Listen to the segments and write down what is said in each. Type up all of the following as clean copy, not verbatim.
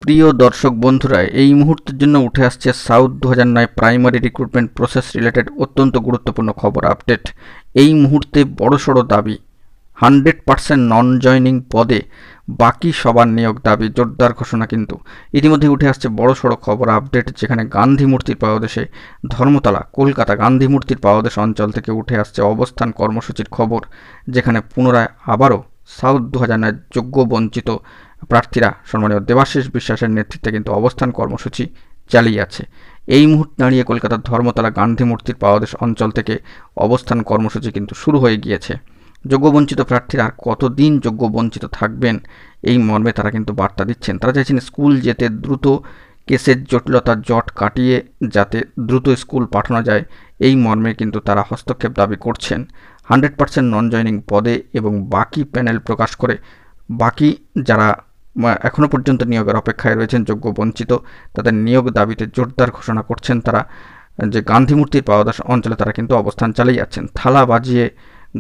প্রিয় দর্শক বন্ধুরা, এই মুহূর্তের জন্য উঠে আসছে south 2009 primary recruitment process related অত্যন্ত গুরুত্বপূর্ণ খবর আপডেট। এই মুহূর্তে বড়সড় দাবি 100% নন জয়নিং পদে বাকি সবার নিয়োগ দাবি, জোরদার ঘোষণা। কিন্তু ইতিমধ্যে উঠে আসছে বড়সড় খবর আপডেট, যেখানে গান্ধী মূর্তির পাদদেশে ধর্মতলা কলকাতা গান্ধী মূর্তির পাদদেশ অঞ্চল থেকে উঠে আসছে অবস্থান কর্মসূচির খবর, যেখানে পুনরায় আবারও সাউথ 2009 যোগ্য বঞ্চিত প্রার্থীরা সম্মানীয় দেবাশিস বিশ্বাসের নেতৃত্বে কিন্তু অবস্থান কর্মসূচি চালিয়ে আছে। এই মুহূর্তে দাঁড়িয়ে কলকাতার ধর্মতলা গান্ধী মূর্তির পাদদেশ অঞ্চল থেকে অবস্থান কর্মসূচি কিন্তু শুরু হয়ে গিয়েছে। যোগ্য বঞ্চিত প্রার্থীরা আর কতদিন যোগ্য বঞ্চিত থাকবেন, এই মর্মে তারা কিন্তু বার্তা দিচ্ছেন। তারা চাইছেন স্কুল যেতে দ্রুত কেসের জটিলতার জট কাটিয়ে যাতে দ্রুত স্কুল পাঠানো যায়, এই মর্মে কিন্তু তারা হস্তক্ষেপ দাবি করছেন। 100% নন জয়নিং পদে এবং বাকি প্যানেল প্রকাশ করে বাকি যারা এখনও পর্যন্ত নিয়োগের অপেক্ষায় রয়েছেন যোগ্য বঞ্চিত, তাদের নিয়োগ দাবিতে জোরদার ঘোষণা করছেন তারা, যে গান্ধী মূর্তির পাদদেশ অঞ্চলে তারা কিন্তু অবস্থান চালিয়ে যাচ্ছেন। থালা বাজিয়ে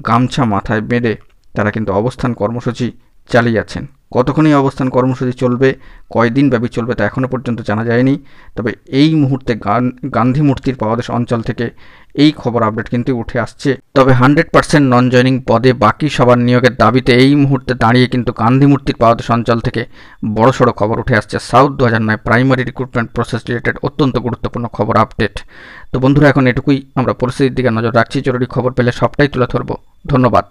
গামছা মাথায় বেঁধে তারা কিন্তু অবস্থান কর্মসূচি চালিয়ে যাচ্ছেন। কতক্ষণ এই অবস্থান কর্মসূচি চলবে, কয়দিন ব্যাপী চলবে তা এখনও পর্যন্ত জানা যায়নি। তবে এই মুহূর্তে গান্ধী মূর্তির পাদদেশ অঞ্চল থেকে এই খবর আপডেট কিন্তু উঠে আসছে। তবে 100% নন জয়নিং পদে বাকি সবার নিয়োগের দাবিতে এই মুহূর্তে দাঁড়িয়ে কিন্তু গান্ধী মূর্তির পাদদেশ অঞ্চল থেকে বড়সড় খবর উঠে আসছে south 2009 primary recruitment process related অত্যন্ত গুরুত্বপূর্ণ খবর আপডেট। তো বন্ধুরা, এখন এটুকুই, আমরা পরিস্থিতির দিকে নজর রাখছি। জরুরি খবর পেলে সবটাই তুলে ধরবো। ধন্যবাদ।